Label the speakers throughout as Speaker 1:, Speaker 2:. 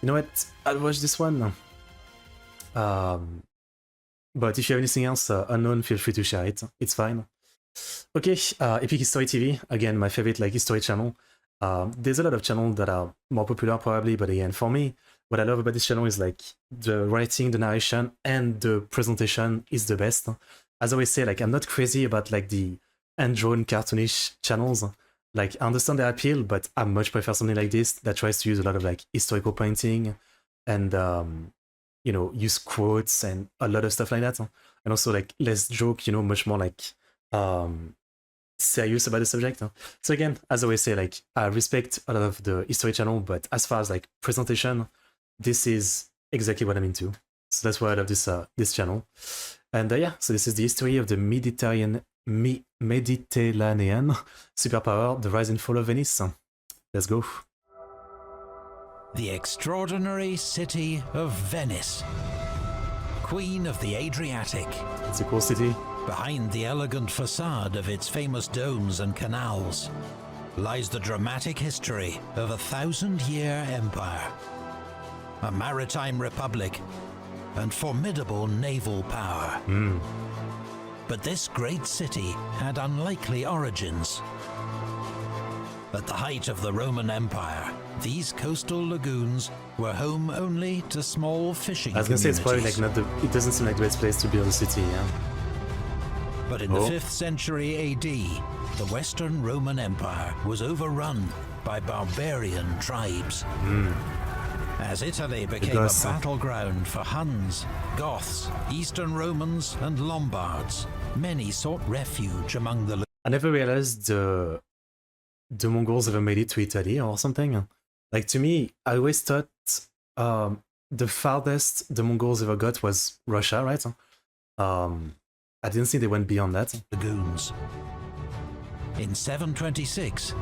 Speaker 1: You know what? I'll watch this one. But if you have anything else unknown, feel free to share it. It's fine. Okay, Epic History TV, again, my favorite like history channel. There's a lot of channels that are more popular probably, but again, for me, what I love about this channel is like the writing, the narration, and the presentation is the best. As I always say, like I'm not crazy about like the hand-drawn cartoonish channels. Like I understand their appeal, but I much prefer something like this that tries to use a lot of like historical painting and you know, use quotes and a lot of stuff like that. And also like less joke, you know, much more like serious about the subject. So again, as I always say, like I respect a lot of the history channel, but as far as like presentation, this is exactly what I'm into. So that's why I love this this channel. And yeah, so this is the history of the Mediterranean superpower, the rise and fall of Venice. Let's go.
Speaker 2: The extraordinary city of Venice, queen of the Adriatic.
Speaker 1: It's a cool city.
Speaker 2: Behind the elegant facade of its famous domes and canals lies the dramatic history of a 1,000-year empire, a maritime republic, and formidable naval power. But this great city had unlikely origins. At the height of the Roman Empire, these coastal lagoons were home only to small fishing communities.
Speaker 1: I was gonna say it's probably like not the. It doesn't seem like the best place to build a city, yeah.
Speaker 2: But in the 5th century AD, the Western Roman Empire was overrun by barbarian tribes. As Italy became a battleground for Huns, Goths, Eastern Romans, and Lombards, many sought refuge among the.
Speaker 1: I never realized the Mongols ever made it to Italy or something. Like to me, I always thought the farthest the Mongols ever got was Russia, right? I didn't think they went beyond that.
Speaker 2: Lagoons. In 726,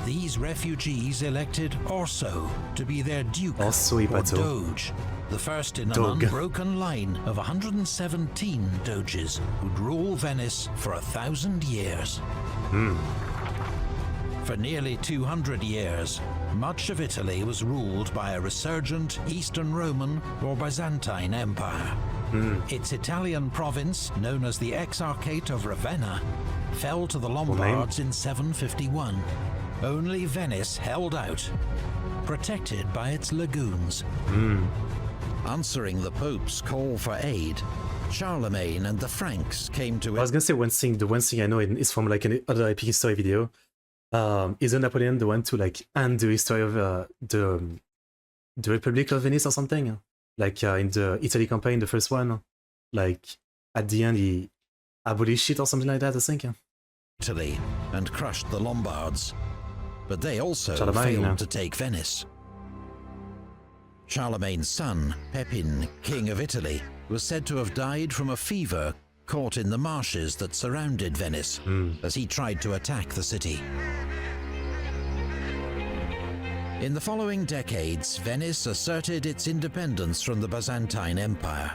Speaker 2: these refugees elected Orso to be their duke or doge, the first in an unbroken line of 117 doges who'd rule Venice for 1,000 years. For nearly 200 years, much of Italy was ruled by a resurgent Eastern Roman or Byzantine Empire. Its Italian province, known as the Exarchate of Ravenna, fell to the Lombards in 751. Only Venice held out, protected by its lagoons. Answering the Pope's call for aid, Charlemagne and the Franks came to.
Speaker 1: I was gonna say one thing. The one thing I know is from like another Epic History video. Isn't Napoleon the one to like end the history of the Republic of Venice or something? Like in the Italy campaign, the first one, like at the end he abolished it or something like that, I think.
Speaker 2: Italy and crushed the Lombards, but they also failed to take Venice. Charlemagne's son, Pepin, King of Italy, was said to have died from a fever caught in the marshes that surrounded Venice as he tried to attack the city. In the following decades, Venice asserted its independence from the Byzantine Empire,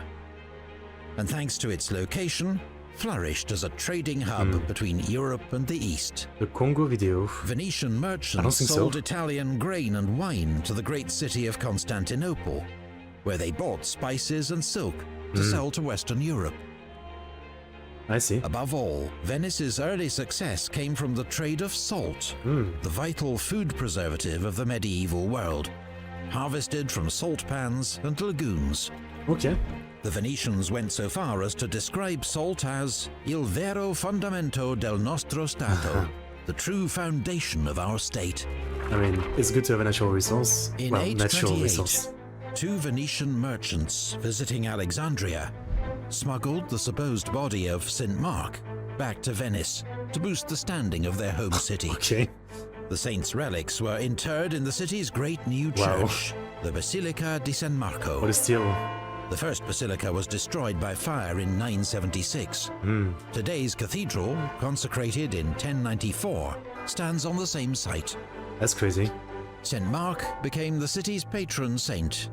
Speaker 2: and thanks to its location, flourished as a trading hub between Europe and the East.
Speaker 1: The Congo video.
Speaker 2: Venetian merchants sold Italian grain and wine to the great city of Constantinople, where they bought spices and silk to sell to Western Europe.
Speaker 1: I see.
Speaker 2: Above all, Venice's early success came from the trade of salt, the vital food preservative of the medieval world, harvested from salt pans and lagoons.
Speaker 1: Okay.
Speaker 2: The Venetians went so far as to describe salt as il vero fondamento del nostro Stato, the true foundation of our state.
Speaker 1: I mean, it's good to have a natural resource.
Speaker 2: In 828, two Venetian merchants visiting Alexandria smuggled the supposed body of St. Mark back to Venice to boost the standing of their home city.
Speaker 1: Okay.
Speaker 2: The saint's relics were interred in the city's great new church, the Basilica di San Marco.
Speaker 1: What a steal.
Speaker 2: The first basilica was destroyed by fire in 976. Today's cathedral, consecrated in 1094, stands on the same site.
Speaker 1: That's crazy.
Speaker 2: St. Mark became the city's patron saint.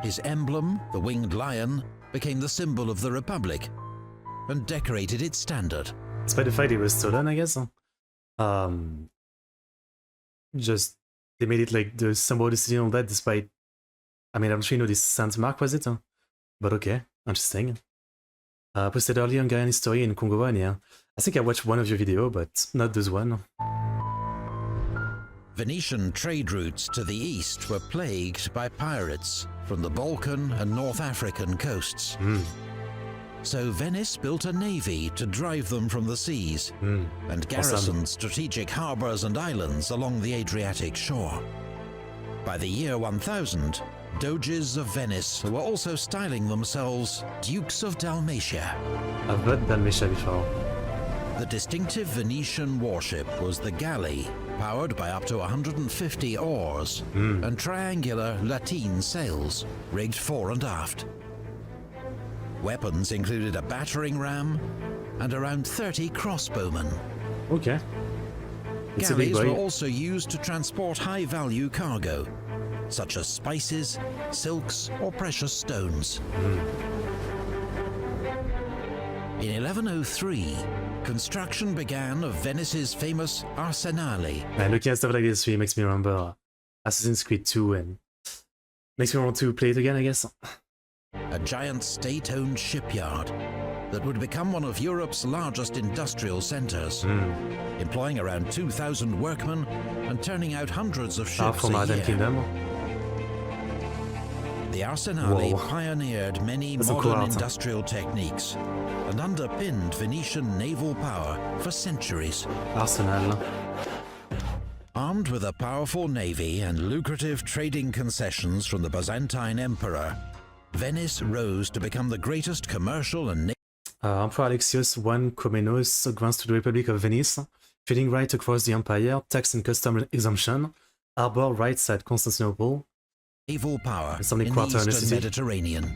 Speaker 2: His emblem, the winged lion, became the symbol of the Republic and decorated its standard.
Speaker 1: Despite the fact it was stolen, I guess. Just they made it like the symbol of the city and all that, despite I mean, I'm sure you know this Saint Mark, was it? But okay, interesting. Posted early Hungarian history in Congo, and yeah. I think I watched one of your video, but not this one.
Speaker 2: Venetian trade routes to the east were plagued by pirates from the Balkan and North African coasts. So Venice built a navy to drive them from the seas and garrisoned strategic harbours and islands along the Adriatic shore. By the year 1000, Doges of Venice were also styling themselves Dukes of Dalmatia.
Speaker 1: I've heard Dalmatia before.
Speaker 2: The distinctive Venetian warship was the galley, powered by up to 150 oars and triangular lateen sails, rigged fore and aft. Weapons included a battering ram and around 30 crossbowmen.
Speaker 1: Okay. It's
Speaker 2: Galleys
Speaker 1: a big
Speaker 2: were
Speaker 1: boy.
Speaker 2: also used to transport high-value cargo, such as spices, silks, or precious stones. In 1103, construction began of Venice's famous Arsenale.
Speaker 1: Man, looking at stuff like this really makes me remember Assassin's Creed 2 and makes me want to play it again, I guess.
Speaker 2: A giant state-owned shipyard that would become one of Europe's largest industrial centers, employing around 2,000 workmen and turning out hundreds of ships
Speaker 1: From
Speaker 2: a
Speaker 1: Island
Speaker 2: year.
Speaker 1: Kingdom.
Speaker 2: The Arsenale
Speaker 1: Whoa.
Speaker 2: pioneered many
Speaker 1: That's a cool
Speaker 2: modern
Speaker 1: art.
Speaker 2: industrial techniques and underpinned Venetian naval power for centuries.
Speaker 1: Arsenal.
Speaker 2: Armed with a powerful navy and lucrative trading concessions from the Byzantine emperor, Venice rose to become the greatest commercial and
Speaker 1: Emperor Alexius I Komnenos grants to the Republic of Venice trading right across the empire, tax and custom exemption, harbor rights at Constantinople.
Speaker 2: naval power
Speaker 1: And something
Speaker 2: in the
Speaker 1: quarter
Speaker 2: eastern
Speaker 1: necessity.
Speaker 2: Mediterranean.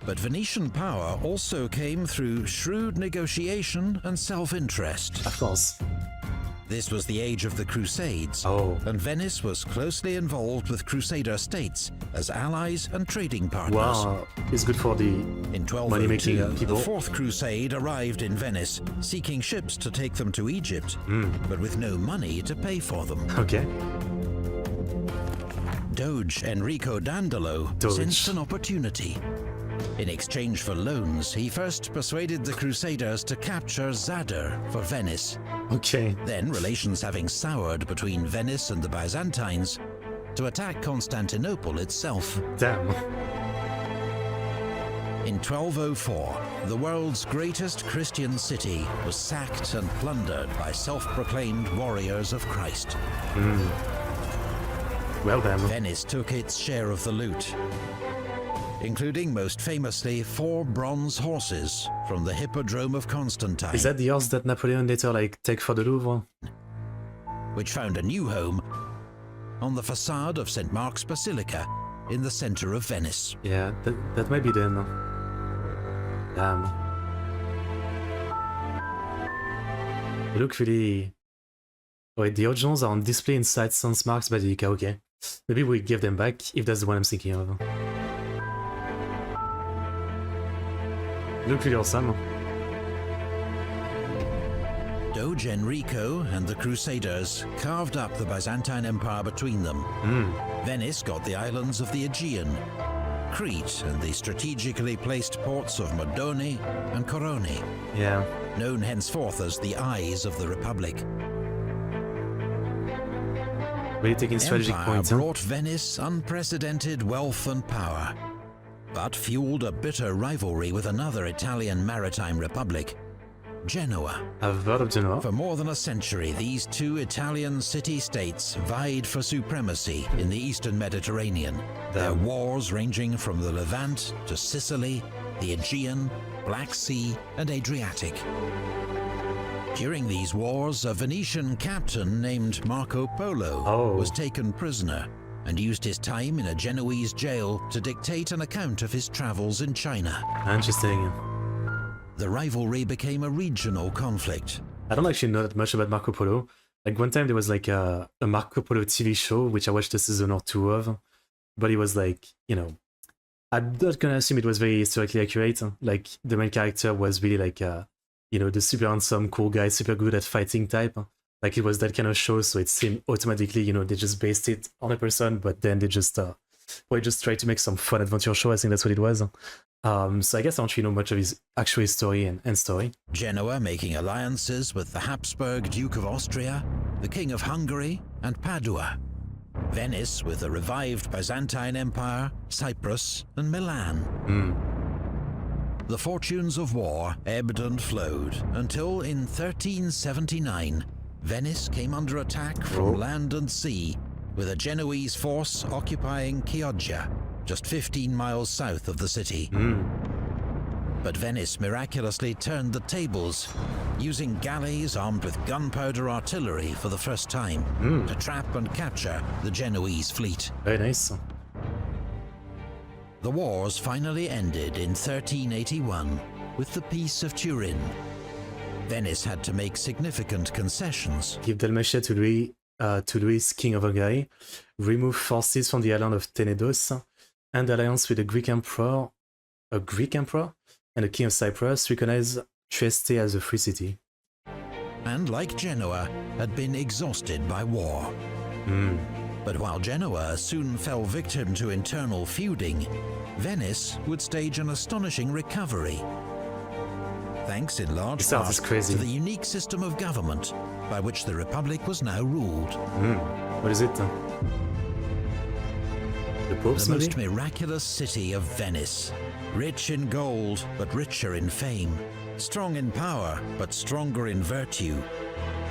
Speaker 2: But Venetian power also came through shrewd negotiation and self-interest.
Speaker 1: Of course.
Speaker 2: This was the age of the Crusades,
Speaker 1: Oh.
Speaker 2: and Venice was closely involved with Crusader states as allies and trading partners.
Speaker 1: Wow, it's good for the
Speaker 2: In
Speaker 1: money-making
Speaker 2: 1202,
Speaker 1: people.
Speaker 2: the Fourth Crusade arrived in Venice, seeking ships to take them to Egypt, but with no money to pay for them.
Speaker 1: Okay.
Speaker 2: Doge Enrico Dandolo
Speaker 1: Doge.
Speaker 2: sensed an opportunity. In exchange for loans, he first persuaded the Crusaders to capture Zadar for Venice.
Speaker 1: Okay.
Speaker 2: Then, relations having soured between Venice and the Byzantines, to attack Constantinople itself.
Speaker 1: Damn.
Speaker 2: In 1204, the world's greatest Christian city was sacked and plundered by self-proclaimed warriors of Christ.
Speaker 1: Well then.
Speaker 2: Venice took its share of the loot, including most famously 4 bronze horses from the Hippodrome of Constantine,
Speaker 1: Is that the horse that Napoleon later take for the Louvre?
Speaker 2: which found a new home on the facade of St. Mark's Basilica in the center of Venice.
Speaker 1: Yeah, that might be then. Damn. They look really... Wait, the originals are on display inside St. Mark's Basilica, okay. Maybe we give them back, if that's the one I'm thinking of. They look really awesome.
Speaker 2: Doge Enrico and the Crusaders carved up the Byzantine Empire between them. Venice got the islands of the Aegean, Crete and the strategically placed ports of Modone and Korone,
Speaker 1: Yeah.
Speaker 2: known henceforth as the Eyes of the Republic.
Speaker 1: Really taking strategic
Speaker 2: Empire
Speaker 1: points. Huh?
Speaker 2: brought Venice unprecedented wealth and power, but fueled a bitter rivalry with another Italian maritime republic, Genoa.
Speaker 1: I've heard of Genoa.
Speaker 2: For more than a century, these two Italian city-states vied for supremacy in the eastern Mediterranean, their wars ranging from the Levant to Sicily, the Aegean, Black Sea, and Adriatic. During these wars, a Venetian captain named Marco Polo was taken prisoner and used his time in a Genoese jail to dictate an account of his travels in China.
Speaker 1: Interesting.
Speaker 2: The rivalry became a regional conflict.
Speaker 1: I don't actually know that much about Marco Polo. Like one time there was like a Marco Polo TV show, which I watched a season or 2 of, but it was like, you know, I'm not gonna assume it was very historically accurate. Like the main character was really like, you know, the super handsome, cool guy, super good at fighting type. Like it was that kind of show, so it seemed automatically, you know, they just based it on a person, but then they just Probably just tried to make some fun adventure show. I think that's what it was. So I guess I don't really know much of his actual story and story.
Speaker 2: Genoa making alliances with the Habsburg Duke of Austria, the King of Hungary, and Padua. Venice with the revived Byzantine Empire, Cyprus, and Milan. The fortunes of war ebbed and flowed until in 1379, Venice came under attack from land and sea, with a Genoese force occupying Chioggia, just 15 miles south of the city. But Venice miraculously turned the tables, using galleys armed with gunpowder artillery for the first time to trap and capture the Genoese fleet.
Speaker 1: Very nice.
Speaker 2: The wars finally ended in 1381 with the Peace of Turin. Venice had to make significant concessions.
Speaker 1: Give Dalmatia to Louis, King of Hungary, remove forces from the island of Tenedos, and alliance with the Greek Emperor, and the King of Cyprus, recognize Trieste as a free city.
Speaker 2: And like Genoa, had been exhausted by war. But while Genoa soon fell victim to internal feuding, Venice would stage an astonishing recovery. Thanks in large part to the unique system of government by which the Republic was now ruled.
Speaker 1: What is it? The Pope's
Speaker 2: The most miraculous city of Venice. Rich in gold, but richer in fame. Strong in power, but stronger in virtue.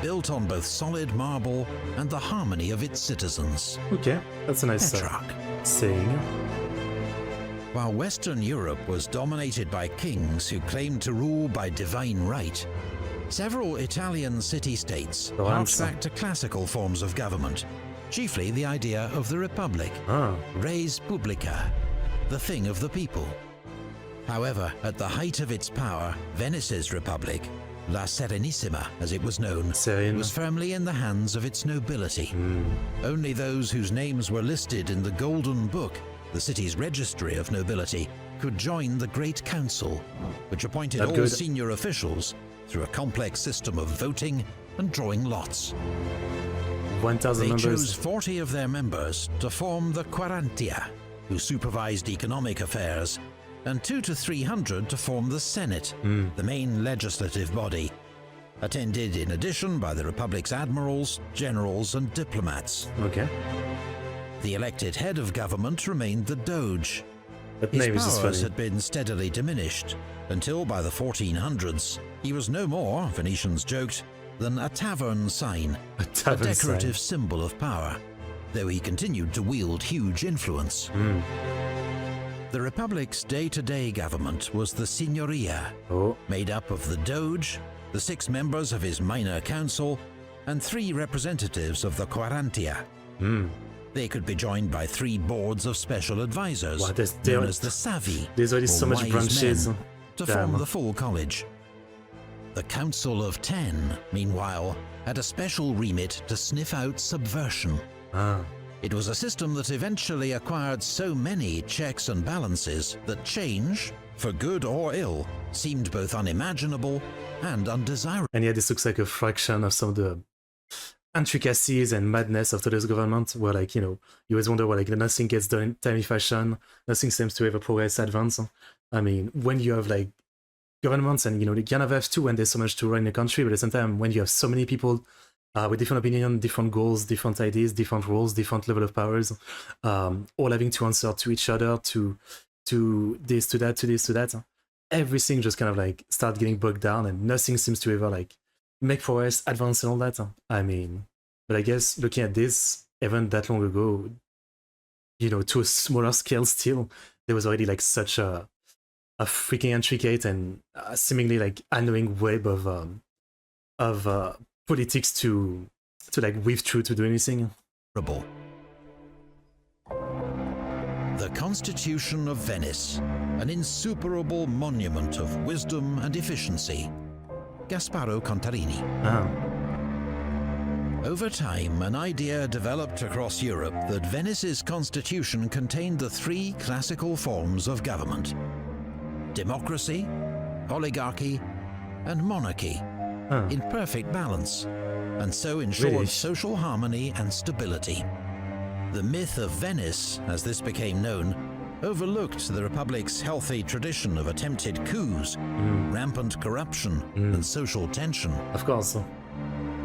Speaker 2: Built on both solid marble and the harmony of its citizens.
Speaker 1: Okay, that's a nice saying.
Speaker 2: While Western Europe was dominated by kings who claimed to rule by divine right, several Italian city-states harked back to classical forms of government, chiefly the idea of the Republic, res publica, the thing of the people. However, at the height of its power, Venice's Republic, La Serenissima, as it was known, was firmly in the hands of its nobility. Only those whose names were listed in the Golden Book, the city's registry of nobility, could join the Great Council, which appointed all senior officials through a complex system of voting and drawing lots.
Speaker 1: 1,000 members.
Speaker 2: They chose 40 of their members to form the Quarantia, who supervised economic affairs, and 200 to 300 to form the Senate, the main legislative body, attended in addition by the Republic's admirals, generals, and diplomats.
Speaker 1: Okay.
Speaker 2: The elected head of government remained the Doge.
Speaker 1: That
Speaker 2: His
Speaker 1: name is just
Speaker 2: powers
Speaker 1: funny.
Speaker 2: had been steadily diminished, until by the 1400s, he was no more, Venetians joked, than a tavern sign, a decorative symbol of power, though he continued to wield huge influence. The Republic's day-to-day government was the Signoria, made up of the Doge, the 6 members of his minor council, and 3 representatives of the Quarantia. They could be joined by 3 boards of special advisors, known as the Savi,
Speaker 1: there's already so much branches
Speaker 2: to form the full college. The Council of 10, meanwhile, had a special remit to sniff out subversion. It was a system that eventually acquired so many checks and balances that change, for good or ill, seemed both unimaginable and undesirable.
Speaker 1: And yeah, this looks like a fraction of some of the intricacies and madness of today's government, where, like, you know, you always wonder why, like, nothing gets done in timely fashion, nothing seems to ever progress, advance. I mean, when you have, like, governments, and, you know, you kind of have to when there's so much to run in the country, but at the same time, when you have so many people with different opinions, different goals, different ideas, different roles, different level of powers, all having to answer to each other, to this, to that, to this, to that, everything just kind of, like, start getting bogged down, and nothing seems to ever, like, make progress, advance, and all that. I mean, but I guess looking at this, even that long ago, you know, to a smaller scale still, there was already, like, such a freaking intricate and seemingly, like, annoying web of politics to like weave through to do anything.
Speaker 2: The Constitution of Venice, an insuperable monument of wisdom and efficiency. Gasparo Contarini. Over time, an idea developed across Europe that Venice's constitution contained the 3 classical forms of government: democracy, oligarchy, and monarchy, in perfect balance, and so ensured social harmony and stability. The myth of Venice, as this became known, overlooked the Republic's healthy tradition of attempted coups, rampant corruption, and social tension.
Speaker 1: Of course.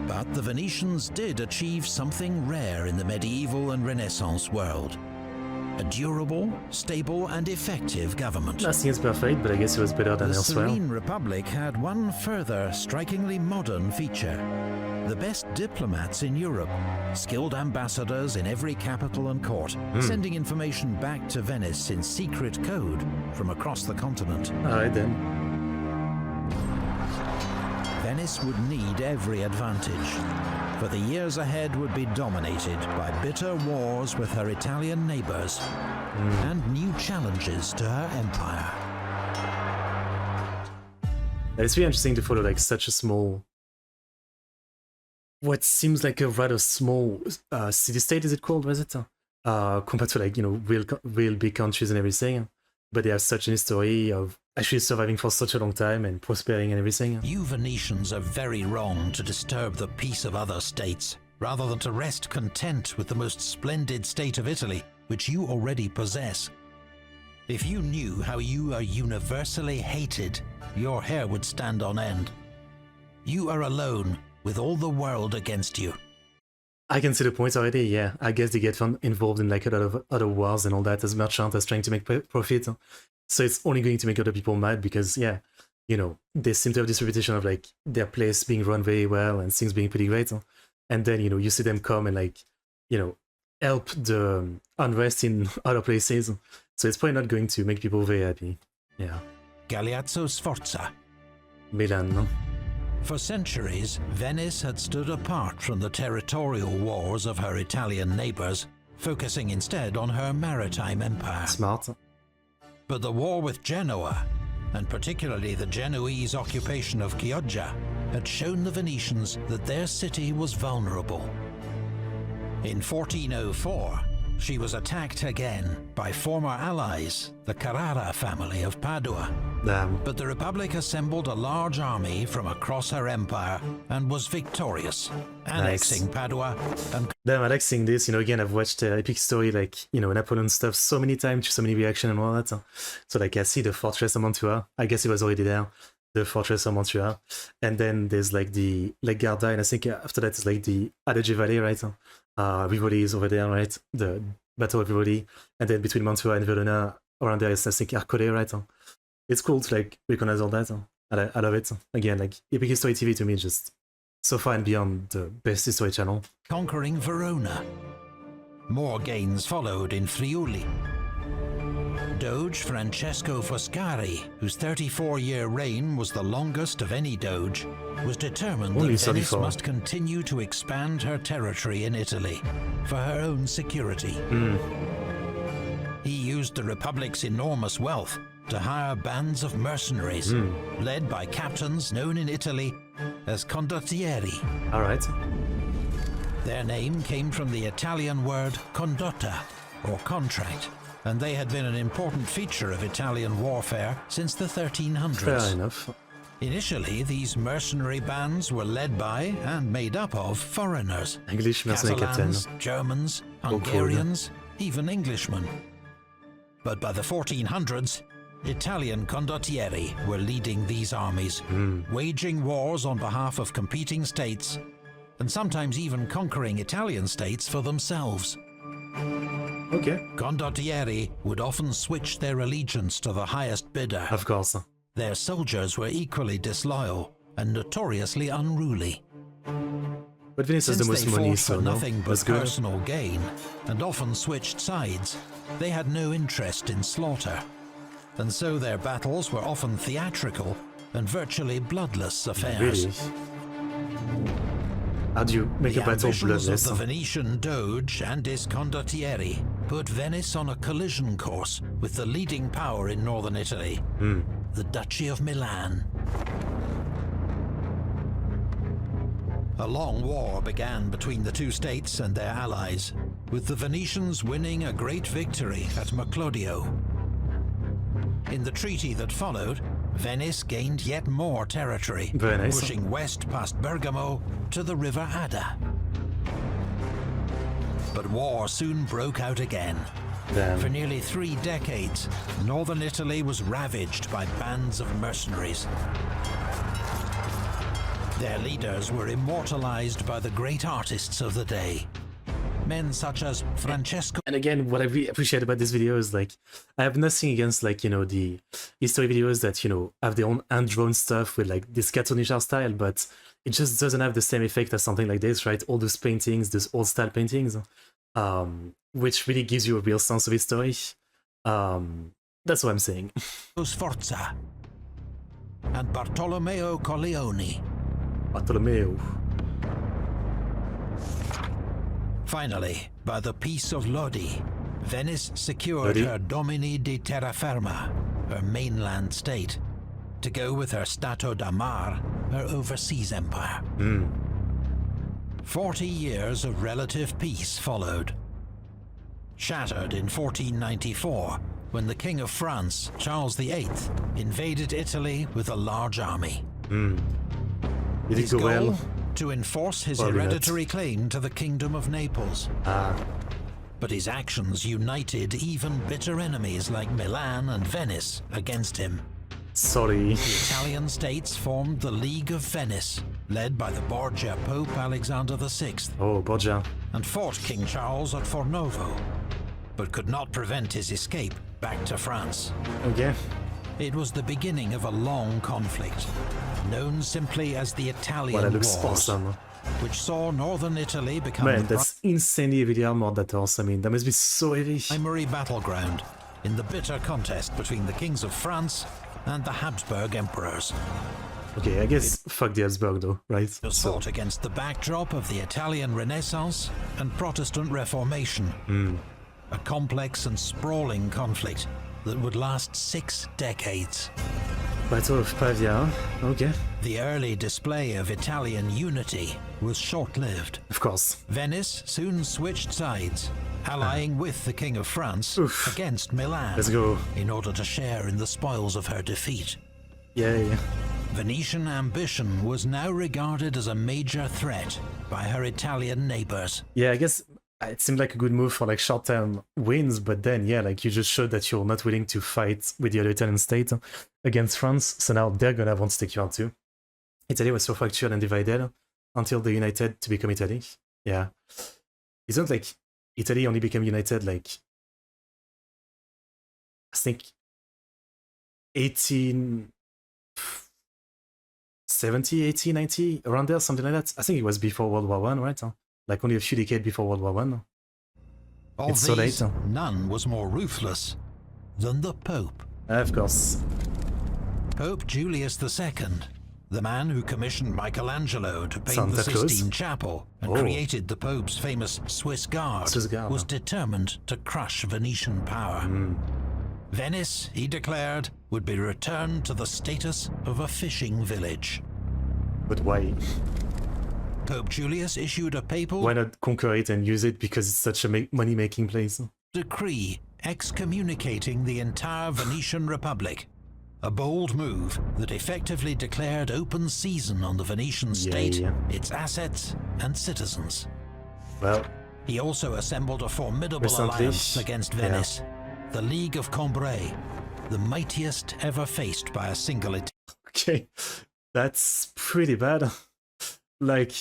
Speaker 2: But the Venetians did achieve something rare in the medieval and Renaissance world. A durable, stable, and effective government.
Speaker 1: Nothing is perfect, but I guess it was better than
Speaker 2: The
Speaker 1: elsewhere.
Speaker 2: Serene Republic had one further strikingly modern feature. The best diplomats in Europe, skilled ambassadors in every capital and court, sending information back to Venice in secret code from across the continent.
Speaker 1: Alright then.
Speaker 2: Venice would need every advantage, for the years ahead would be dominated by bitter wars with her Italian neighbors and new challenges to her empire.
Speaker 1: It's really interesting to follow like such a small, what seems like a rather small city-state, is it called, was it? Compared to like, you know, real big countries and everything. But they have such an history of actually surviving for such a long time and prospering and everything.
Speaker 2: You Venetians are very wrong to disturb the peace of other states, rather than to rest content with the most splendid state of Italy, which you already possess. If you knew how you are universally hated, your hair would stand on end. You are alone, with all the world against you.
Speaker 1: I can see the point already, yeah. I guess they get involved in like a lot of other wars and all that as merchants, as trying to make profit. So it's only going to make other people mad because, yeah, you know, they seem to have this reputation of like their place being run very well and things being pretty great. And then, you know, you see them come and like, you know, help the unrest in other places. So it's probably not going to make people very happy. Yeah.
Speaker 2: Galeazzo Sforza.
Speaker 1: Milan, no?
Speaker 2: For centuries, Venice had stood apart from the territorial wars of her Italian neighbors, focusing instead on her maritime empire.
Speaker 1: Smart.
Speaker 2: But the war with Genoa, and particularly the Genoese occupation of Chioggia, had shown the Venetians that their city was vulnerable. In 1404, she was attacked again by former allies, the Carrara family of Padua.
Speaker 1: Damn.
Speaker 2: But the Republic assembled a large army from across her empire and was victorious, annexing Padua and...
Speaker 1: Damn, I like seeing this. You know, again, I've watched Epic Story, like, you know, Napoleon stuff so many times, so many reactions and all that. So like, I see the Fortress of Mantua. I guess it was already there. The Fortress of Mantua. And then there's like the Lake Garda, and I think after that is like the Adige Valley, right? Rivoli is over there, right? The Battle of Rivoli. And then between Mantua and Verona, around there is, I think, Arcole, right? It's cool to like recognize all that. I love it. Again, like Epic History TV to me is just so far and beyond the best history channel.
Speaker 2: conquering Verona. More gains followed in Friuli. Doge Francesco Foscari, whose 34-year reign was the longest of any doge, was determined that Venice must continue to expand her territory in Italy for her own security. He used the Republic's enormous wealth to hire bands of mercenaries, led by captains known in Italy as condottieri.
Speaker 1: All right.
Speaker 2: Their name came from the Italian word condotta, or contract, and they had been an important feature of Italian warfare since the 1300s.
Speaker 1: Fair enough.
Speaker 2: Initially, these mercenary bands were led by and made up of foreigners.
Speaker 1: English mercenary
Speaker 2: Catalans,
Speaker 1: captain.
Speaker 2: Germans, Hungarians, even Englishmen. But by the 1400s, Italian condottieri were leading these armies, waging wars on behalf of competing states, and sometimes even conquering Italian states for themselves.
Speaker 1: Okay.
Speaker 2: Condottieri would often switch their allegiance to the highest bidder.
Speaker 1: Of course.
Speaker 2: Their soldiers were equally disloyal and notoriously unruly.
Speaker 1: But Venice has the most
Speaker 2: Since they
Speaker 1: money,
Speaker 2: fought
Speaker 1: so
Speaker 2: for nothing but
Speaker 1: that's good.
Speaker 2: personal gain, and often switched sides, they had no interest in slaughter. And so their battles were often theatrical and virtually bloodless affairs.
Speaker 1: Really? How do you make a battle
Speaker 2: ambitions
Speaker 1: bloodless?
Speaker 2: of the Venetian Doge and his condottieri put Venice on a collision course with the leading power in northern Italy, the Duchy of Milan. A long war began between the two states and their allies, with the Venetians winning a great victory at Merclodio. In the treaty that followed, Venice gained yet more territory,
Speaker 1: Very nice.
Speaker 2: pushing west past Bergamo to the River Adda. But war soon broke out again.
Speaker 1: Damn.
Speaker 2: For nearly 3 decades, northern Italy was ravaged by bands of mercenaries. Their leaders were immortalized by the great artists of the day. Men such as Francesco.
Speaker 1: And again, what I really appreciate about this video is like, I have nothing against like, you know, the history videos that, you know, have their own hand-drawn stuff with like this cartoonish art style, but it just doesn't have the same effect as something like this, right? All those paintings, those old style paintings, which really gives you a real sense of history. That's what I'm saying.
Speaker 2: Sforza and Bartolomeo Colleoni.
Speaker 1: Bartolomeo.
Speaker 2: Finally, by the Peace of Lodi, Venice secured her Domini di Terraferma, her mainland state, to go with her Stato da Mar, her overseas empire. 40 years of relative peace followed. Shattered in 1494, when the King of France, Charles VIII, invaded Italy with a large army.
Speaker 1: Did it go well?
Speaker 2: To enforce his
Speaker 1: Probably
Speaker 2: hereditary claim to the Kingdom of Naples. But his actions united even bitter enemies like Milan and Venice against him.
Speaker 1: Sorry.
Speaker 2: The Italian states formed the League of Venice, led by the Borgia Pope Alexander VI.
Speaker 1: Oh, Borgia.
Speaker 2: And fought King Charles at Fornovo, but could not prevent his escape back to France.
Speaker 1: Okay.
Speaker 2: It was the beginning of a long conflict, known simply as the Italian
Speaker 1: Well, that looks
Speaker 2: Wars,
Speaker 1: awesome.
Speaker 2: which saw northern Italy become
Speaker 1: Man,
Speaker 2: the
Speaker 1: that's insanely heavy armor, that horse. I mean, that must be so heavy.
Speaker 2: primary battleground in the bitter contest between the kings of France and the Habsburg emperors.
Speaker 1: Okay, I guess fuck the Habsburg though, right?
Speaker 2: It was fought against the backdrop of the Italian Renaissance and Protestant Reformation. A complex and sprawling conflict that would last 6 decades.
Speaker 1: Battle of Pavia, okay.
Speaker 2: The early display of Italian unity was short-lived.
Speaker 1: Of course.
Speaker 2: Venice soon switched sides, allying with the King of France against Milan.
Speaker 1: Let's go.
Speaker 2: In order to share in the spoils of her defeat.
Speaker 1: Yay.
Speaker 2: Venetian ambition was now regarded as a major threat by her Italian neighbors.
Speaker 1: Yeah, I guess it seemed like a good move for like short-term wins, but then yeah, like you just showed that you're not willing to fight with the other Italian state against France, so now they're gonna want to take you out too. Italy was so fractured and divided until they united to become Italy. Yeah. It's not like Italy only became united like, I think 1870, 1890, around there, something like that. I think it was before World War I, right? Like only a few decades before World War I.
Speaker 2: Of these, none was more ruthless than the Pope.
Speaker 1: Of course.
Speaker 2: Pope Julius II, the man who commissioned Michelangelo to paint
Speaker 1: Santa
Speaker 2: the
Speaker 1: Claus?
Speaker 2: Sistine Chapel and created the Pope's famous Swiss Guard, was determined to crush Venetian power. Venice, he declared, would be returned to the status of a fishing village.
Speaker 1: But why?
Speaker 2: Pope Julius issued a papal...
Speaker 1: Why not conquer it and use it because it's such a money-making place?
Speaker 2: ...decree excommunicating the entire Venetian Republic. A bold move that effectively declared open season on the Venetian state, its assets and citizens.
Speaker 1: Well...
Speaker 2: He also assembled a formidable alliance against Venice. The League of Cambrai, the mightiest ever faced by a single Italian.
Speaker 1: Okay, that's pretty bad. Like,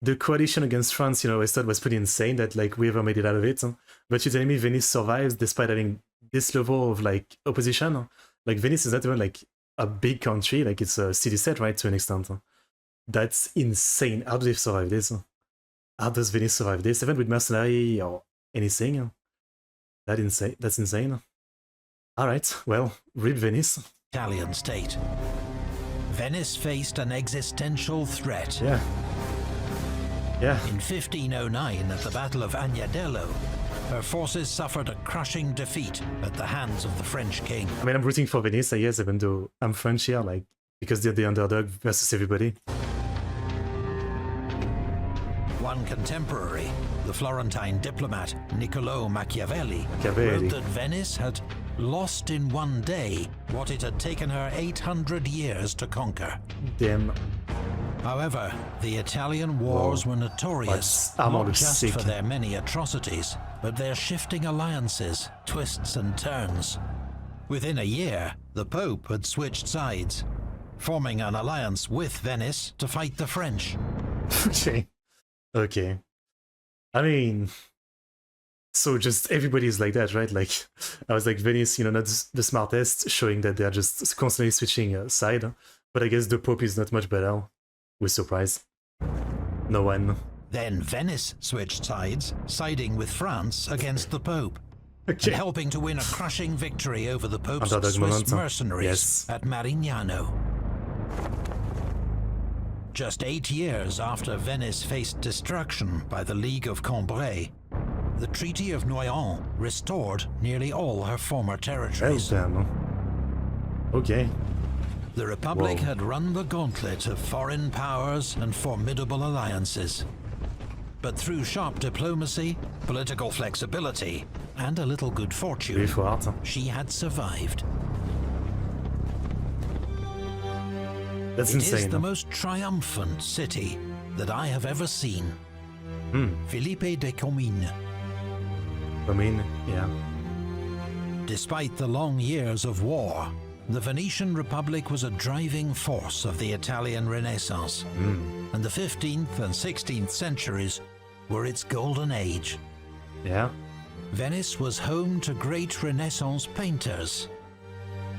Speaker 1: the coalition against France, you know, I thought was pretty insane that, like, we ever made it out of it. But you're telling me Venice survives despite having this level of, like, opposition? Like, Venice is not even, like, a big country. Like, it's a city-state, right, to an extent. That's insane. How do they survive this? How does Venice survive this? Even with mercenary or anything? That's insane. Alright, well, rip Venice.
Speaker 2: Italian state. Venice faced an existential threat.
Speaker 1: Yeah.
Speaker 2: In 1509, at the Battle of Agnadello, her forces suffered a crushing defeat at the hands of the French king.
Speaker 1: I mean, I'm rooting for Venice, I guess, even though I'm French here, like, because they're the underdog versus everybody.
Speaker 2: One contemporary, the Florentine diplomat Niccolò Machiavelli, wrote that Venice had lost in one day what it had taken her 800 years to conquer.
Speaker 1: Damn.
Speaker 2: However, the Italian wars were notorious
Speaker 1: armor
Speaker 2: not
Speaker 1: looks
Speaker 2: just
Speaker 1: sick.
Speaker 2: for their many atrocities, but their shifting alliances, twists and turns. Within a year, the Pope had switched sides, forming an alliance with Venice to fight the French.
Speaker 1: Okay. Okay. I mean, so just everybody's like that, right? Like, I was like, Venice, you know, not the smartest, showing that they're just constantly switching side. But I guess the Pope is not much better. We're surprised. No one.
Speaker 2: Then Venice switched sides, siding with France against the Pope,
Speaker 1: Okay.
Speaker 2: and helping to win a crushing victory over the Pope's
Speaker 1: Underdog
Speaker 2: Swiss
Speaker 1: momentum.
Speaker 2: mercenaries
Speaker 1: Yes.
Speaker 2: at Marignano. Just 8 years after Venice faced destruction by the League of Cambrai, the Treaty of Noyon restored nearly all her former
Speaker 1: Hell
Speaker 2: territories.
Speaker 1: damn. Okay.
Speaker 2: The Republic
Speaker 1: Whoa.
Speaker 2: had run the gauntlet of foreign powers and formidable alliances. But through sharp diplomacy, political flexibility, and a little good fortune,
Speaker 1: Really hard.
Speaker 2: she had survived.
Speaker 1: That's
Speaker 2: It is
Speaker 1: insane.
Speaker 2: the most triumphant city that I have ever seen. Philippe de Comines.
Speaker 1: I mean, yeah.
Speaker 2: Despite the long years of war, the Venetian Republic was a driving force of the Italian Renaissance, and the 15th and 16th centuries were its golden age.
Speaker 1: Yeah.
Speaker 2: Venice was home to great Renaissance painters,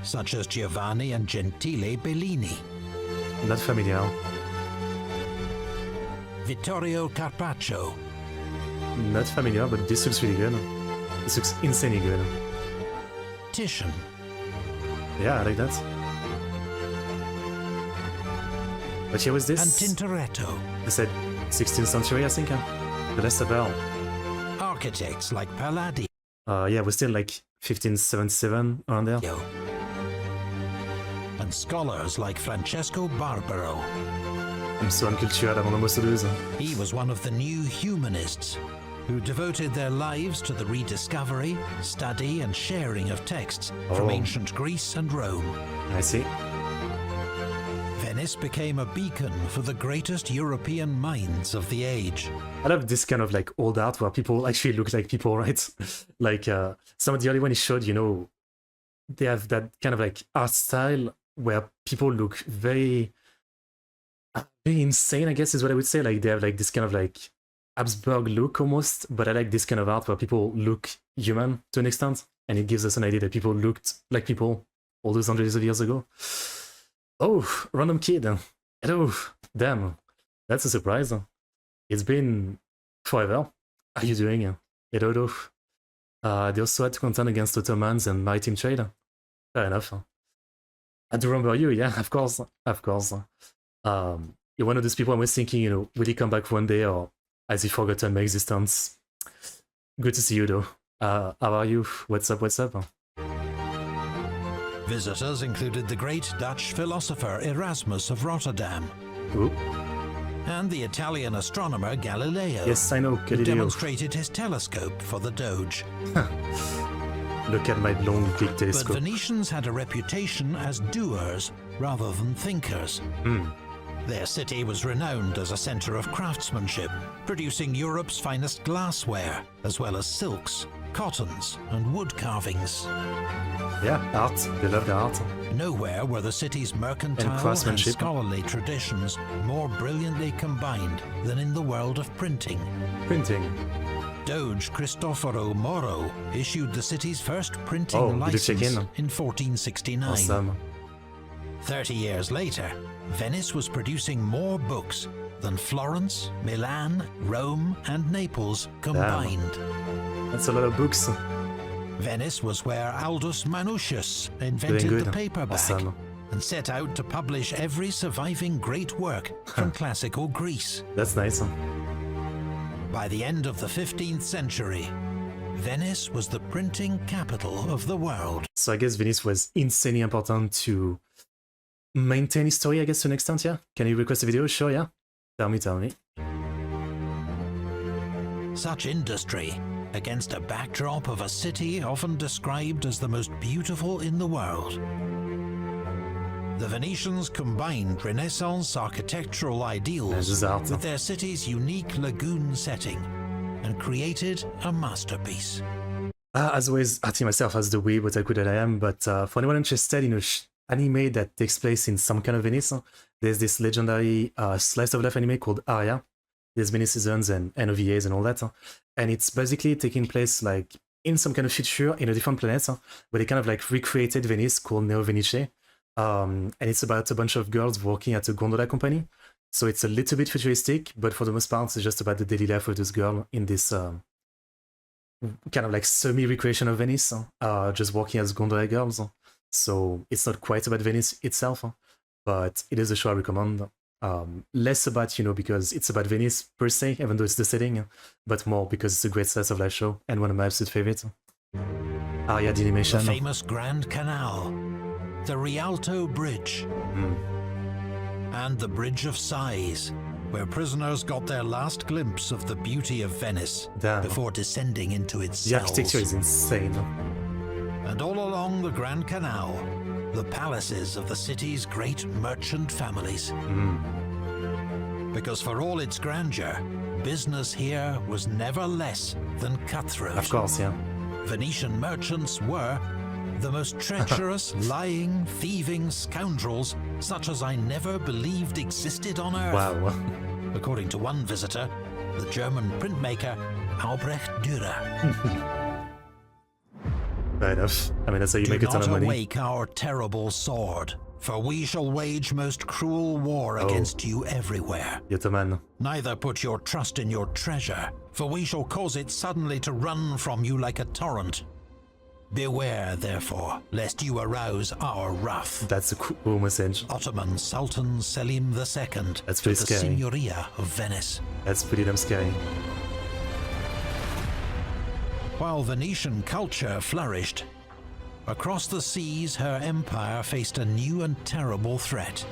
Speaker 2: such as Giovanni and Gentile Bellini,
Speaker 1: Not familiar.
Speaker 2: Vittorio Carpaccio,
Speaker 1: Not familiar, but this looks really good. This looks insanely good.
Speaker 2: Titian,
Speaker 1: Yeah, I like that. What year was
Speaker 2: and
Speaker 1: this?
Speaker 2: Tintoretto.
Speaker 1: They said 16th century, I think. The last Naval.
Speaker 2: Architects like Palladio,
Speaker 1: Yeah, we're still like 1577 around there.
Speaker 2: and scholars like Francesco Barbaro.
Speaker 1: I'm so uncultured avant l'ambassadreuse.
Speaker 2: He was one of the new humanists who devoted their lives to the rediscovery, study, and sharing of texts from
Speaker 1: Oh.
Speaker 2: ancient Greece and Rome.
Speaker 1: I see.
Speaker 2: Venice became a beacon for the greatest European minds of the age.
Speaker 1: I love this kind of like old art where people actually look like people, right? Like some of the early one he showed, you know, they have that kind of like art style where people look very insane, I guess is what I would say. Like they have like this kind of like Habsburg look almost, but I like this kind of art where people look human to an extent, and it gives us an idea that people looked like people all those hundreds of years ago. Oh, random kid. Hello. Damn. That's a surprise. It's been forever. How are you doing? Hello. They also had to contend against Ottomans and maritime trade. Fair enough. I do remember you, yeah, of course. Of course. You're one of those people I was thinking, you know, will he come back one day or has he forgotten my existence? Good to see you though. How are you? What's up? What's up?
Speaker 2: Visitors included the great Dutch philosopher Erasmus of Rotterdam
Speaker 1: Ooh.
Speaker 2: and the Italian astronomer Galileo,
Speaker 1: Yes, I know,
Speaker 2: who
Speaker 1: Galileo.
Speaker 2: demonstrated his telescope for the Doge.
Speaker 1: Look at my long big
Speaker 2: But
Speaker 1: telescope.
Speaker 2: Venetians had a reputation as doers rather than thinkers. Their city was renowned as a centre of craftsmanship, producing Europe's finest glassware, as well as silks, cottons, and wood carvings.
Speaker 1: Yeah, art. They love the art.
Speaker 2: Nowhere were the city's mercantile and
Speaker 1: craftsmanship.
Speaker 2: scholarly traditions more brilliantly combined than in the world of printing.
Speaker 1: Printing.
Speaker 2: Doge Cristoforo Moro issued the city's first printing
Speaker 1: Oh, did you
Speaker 2: license
Speaker 1: check in?
Speaker 2: in 1469.
Speaker 1: Awesome.
Speaker 2: 30 years later, Venice was producing more books than Florence, Milan, Rome, and Naples combined.
Speaker 1: That's a lot of books.
Speaker 2: Venice was where Aldus Manutius
Speaker 1: Doing
Speaker 2: invented
Speaker 1: good.
Speaker 2: the paperback
Speaker 1: Awesome.
Speaker 2: and set out to publish every surviving great work from classical Greece.
Speaker 1: That's nice.
Speaker 2: By the end of the 15th century, Venice was the printing capital of the world.
Speaker 1: So I guess Venice was insanely important to maintain history, I guess, to an extent, yeah? Can you request a video? Sure, yeah? Tell me.
Speaker 2: Such industry, against a backdrop of a city often described as the most beautiful in the world. The Venetians combined Renaissance architectural ideals with their city's unique lagoon setting and created a masterpiece.
Speaker 1: As always, acting myself as the weeb what I could that I am, but for anyone interested in an anime that takes place in some kind of Venice, there's this legendary slice of life anime called Aria. There's many seasons and OVAs and all that, and it's basically taking place like in some kind of future in a different planet, where they kind of like recreated Venice called Neo Venice, and it's about a bunch of girls working at a gondola company. So it's a little bit futuristic, but for the most part, it's just about the daily life of this girl in this kind of like semi-recreation of Venice, just working as gondola girls. So it's not quite about Venice itself, but it is a show I recommend. Less about, because it's about Venice per se, even though it's the setting, but more because it's a great slice of life show and one of my absolute favorites. Aria the animation.
Speaker 2: The famous Grand Canal, the Rialto Bridge, and the Bridge of Sighs, where prisoners got their last glimpse of the beauty of Venice before descending into its cells.
Speaker 1: The architecture is insane.
Speaker 2: And all along the Grand Canal, the palaces of the city's great merchant families. Because for all its grandeur, business here was never less than cutthroat.
Speaker 1: Of course, yeah.
Speaker 2: Venetian merchants were the most treacherous, lying, thieving scoundrels such as I never believed existed on Earth.
Speaker 1: Wow.
Speaker 2: According to one visitor, the German printmaker Albrecht Dürer.
Speaker 1: Fair enough. I mean, that's how you make a ton of money.
Speaker 2: Do not awake our terrible sword, for we shall wage most cruel war against you everywhere.
Speaker 1: The Ottoman.
Speaker 2: Neither put your trust in your treasure, for we shall cause it suddenly to run from you like a torrent. Beware, therefore, lest you arouse our wrath.
Speaker 1: That's a cool message.
Speaker 2: Ottoman Sultan Selim II.
Speaker 1: That's pretty
Speaker 2: to the
Speaker 1: scary.
Speaker 2: Signoria of Venice.
Speaker 1: That's pretty damn scary.
Speaker 2: While Venetian culture flourished, across the seas her empire faced a new and terrible threat.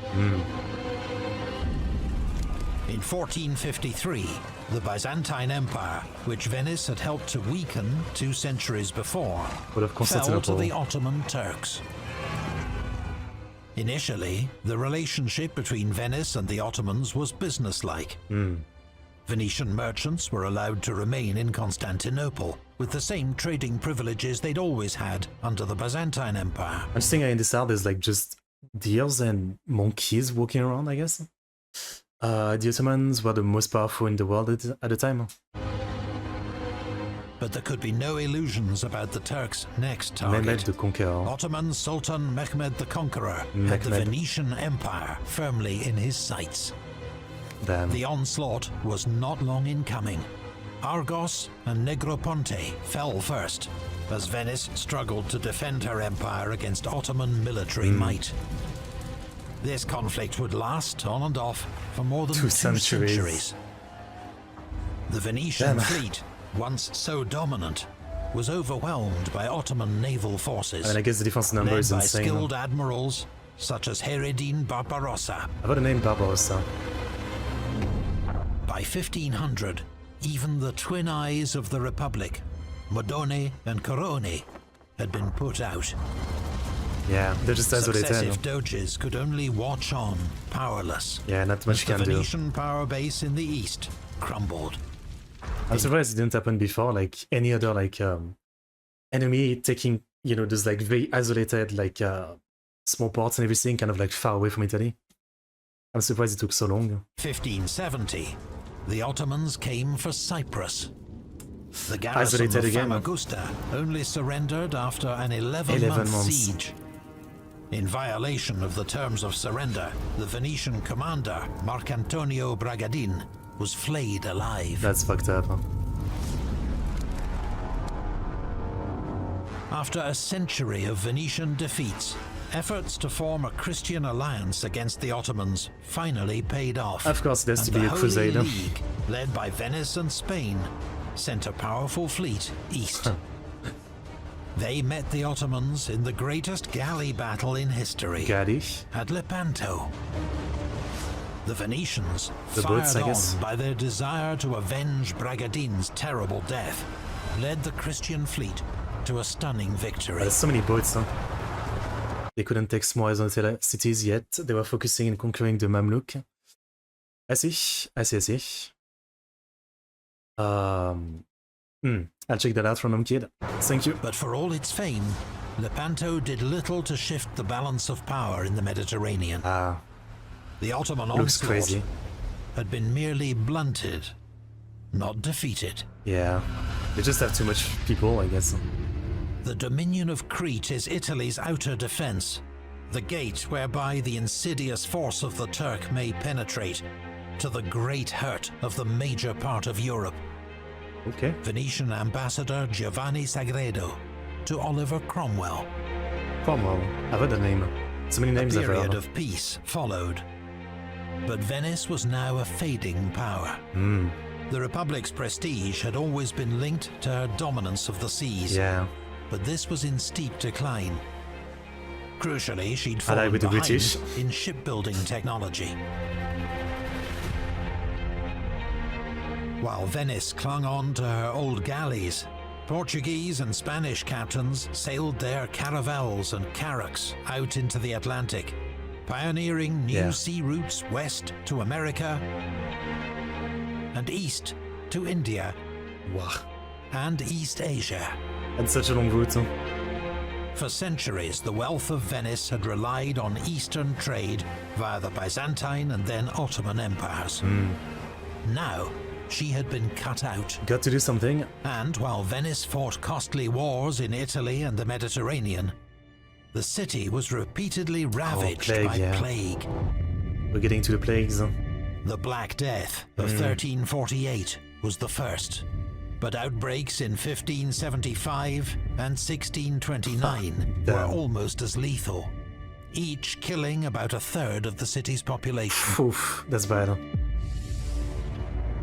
Speaker 2: In 1453, the Byzantine Empire, which Venice had helped to weaken 2 centuries before, fell to the Ottoman Turks. Initially, the relationship between Venice and the Ottomans was businesslike. Venetian merchants were allowed to remain in Constantinople, with the same trading privileges they'd always had under the Byzantine Empire.
Speaker 1: I'm just thinking in this art there's like just deers and monkeys walking around, I guess. The Ottomans were the most powerful in the world at the time.
Speaker 2: But there could be no illusions about the Turks' next target.
Speaker 1: Mehmed the Conqueror.
Speaker 2: Ottoman Sultan Mehmed the Conqueror had the Venetian Empire firmly in his sights.
Speaker 1: Damn.
Speaker 2: The onslaught was not long in coming. Argos and Negroponte fell first, as Venice struggled to defend her empire against Ottoman military might. This conflict would last on and off for more than 2 centuries. The Venetian fleet, once so dominant, was overwhelmed by Ottoman naval forces.
Speaker 1: I guess the difference number is insane.
Speaker 2: Led by skilled admirals such as Heredin Barbarossa.
Speaker 1: I've heard the name Barbarossa.
Speaker 2: By 1500, even the twin eyes of the Republic, Modone and Corone, had been put out.
Speaker 1: Yeah, they're just as what they tell.
Speaker 2: Successive doges could only watch on, powerless.
Speaker 1: Yeah, not much you can do.
Speaker 2: The Venetian power base in the east crumbled.
Speaker 1: I'm surprised it didn't happen before, like any other like enemy taking, those like very isolated like small ports and everything kind of like far away from Italy. I'm surprised it took so long.
Speaker 2: 1570, the Ottomans came for Cyprus. The garrison of Famagusta only surrendered after an 11-month siege. In violation of the terms of surrender, the Venetian commander, Marcantonio Bragadin, was flayed alive.
Speaker 1: That's fucked up. Huh?
Speaker 2: After a century of Venetian defeats, efforts to form a Christian alliance against the Ottomans finally paid off.
Speaker 1: Of course, there's to be a crusade.
Speaker 2: The Holy League, led by Venice and Spain, sent a powerful fleet east. They met the Ottomans in the greatest galley battle in history at Lepanto. The Venetians, fired on by their desire to avenge Bragadin's terrible death, led the Christian fleet to a stunning victory.
Speaker 1: There's so many boats, huh? They couldn't take more isolated cities yet. They were focusing on conquering the Mamluk. I see. I'll check that out from Kid. Thank you.
Speaker 2: But for all its fame, Lepanto did little to shift the balance of power in the Mediterranean. The Ottoman onslaught had been merely blunted, not defeated.
Speaker 1: Yeah, they just have too much people, I guess.
Speaker 2: The dominion of Crete is Italy's outer defense, the gate whereby the insidious force of the Turk may penetrate, to the great hurt of the major part of Europe.
Speaker 1: Okay.
Speaker 2: Venetian ambassador Giovanni Sagredo to Oliver Cromwell.
Speaker 1: Cromwell, I've heard the name. So many names I've heard.
Speaker 2: A period of peace followed. But Venice was now a fading power. The Republic's prestige had always been linked to her dominance of the seas.
Speaker 1: Yeah.
Speaker 2: But this was in steep decline. Crucially, she'd
Speaker 1: Allied
Speaker 2: fallen
Speaker 1: with the
Speaker 2: behind
Speaker 1: British
Speaker 2: in shipbuilding technology. While Venice clung on to her old galleys, Portuguese and Spanish captains sailed their caravels and carracks out into the Atlantic, pioneering new sea routes west to America and east to India and East Asia.
Speaker 1: And such a long route. Huh?
Speaker 2: For centuries, the wealth of Venice had relied on Eastern trade via the Byzantine and then Ottoman empires. Now, she had been cut out.
Speaker 1: Got to do something.
Speaker 2: And while Venice fought costly wars in Italy and the Mediterranean, the city was repeatedly ravaged by plague.
Speaker 1: We're getting to the plagues.
Speaker 2: The Black Death of 1348 was the first, but outbreaks in 1575 and 1629 were almost as lethal, each killing about a third of the city's population.
Speaker 1: Oof, that's bad.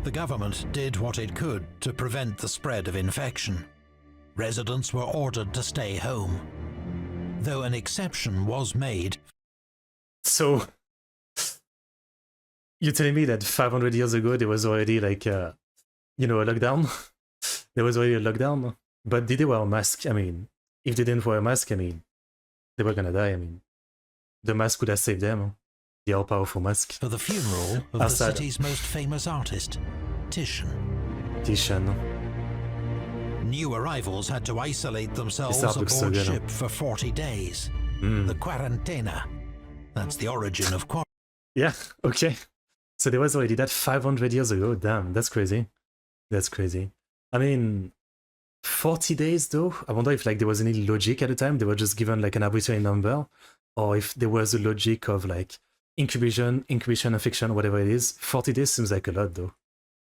Speaker 2: The government did what it could to prevent the spread of infection. Residents were ordered to stay home, though an exception was made.
Speaker 1: So, you're telling me that 500 years ago there was already like, a lockdown? There was already a lockdown? But did they wear a mask? I mean, if they didn't wear a mask, I mean, they were gonna die. I mean, the mask could have saved them. The all-powerful mask.
Speaker 2: For the funeral of the city's most famous artist, Titian. New arrivals had to isolate themselves aboard ship for 40 days. The quarantena. That's the origin of quarantine.
Speaker 1: Yeah, okay. So there was already that 500 years ago. Damn, that's crazy. That's crazy. I mean, 40 days though? I wonder if like there was any logic at the time. They were just given like an arbitrary number. Or if there was a logic of like incubation, infection, whatever it is. 40 days seems like a lot though.